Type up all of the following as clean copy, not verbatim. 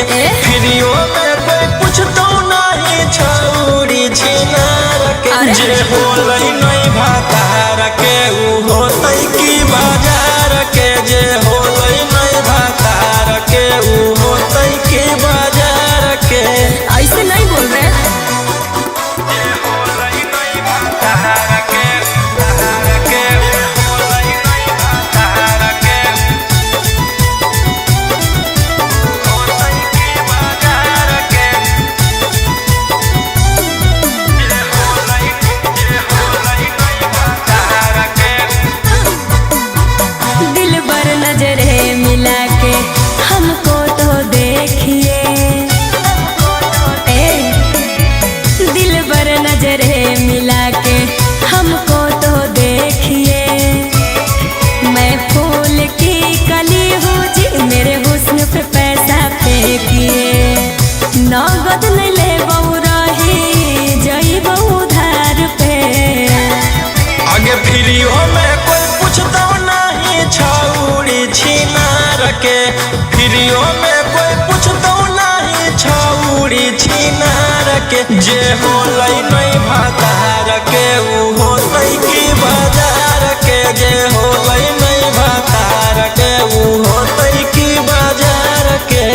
फ्रीओ में कोई पूछतो नहीं छौरी छिनार के जे होलै नहीं भातार के उ होतै की बाजार के जे होलै नहीं भातार के उ होतै की बाजार के। ऐसे नहीं बोल रहे। मिला के हमको तो देखिए दिल बर नजरे मिला के हमको तो देखिए मैं फूल की कली हूँ जी मेरे हुस्न पे पैसा फेंकिए नगद नहीं ले बहु रही जई बहु धार पे आगे फ्रीओ में कोई पूछता नहीं छौरी छिनार के फ्रीओ में कोई पूछतो नहीं छौरी छिनार के जे होलै नहीं भातार के उ होतै की बाजार के जे होलै नहीं भातार के उ होतै की बाजार के।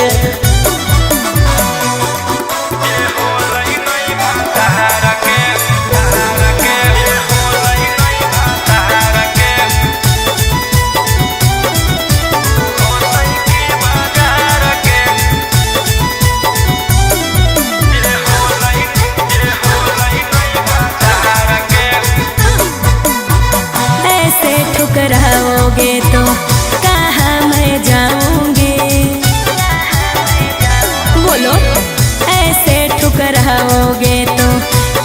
ठुकराओगे तो कहाँ मैं जाऊंगी बोलो ऐसे ठुकराओगे तो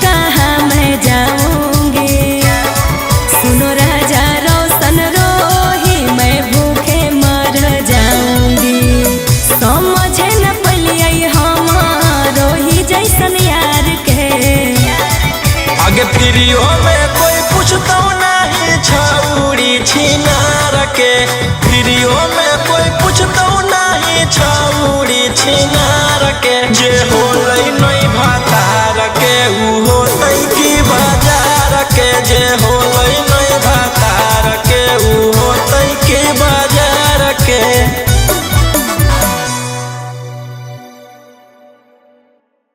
कहाँ मैं जाऊंगी सुनो राजा रोशन रोही मैं भूखे मर जाऊंगी समझे न पलिए हमारो ही जैसन यार के आगे फ्रीओ में कोई पूछतो नहीं छौरी छिनार के फ्रीओ में कोई पूछतो नहीं छौरी छिनार के जे होलै नहीं भाता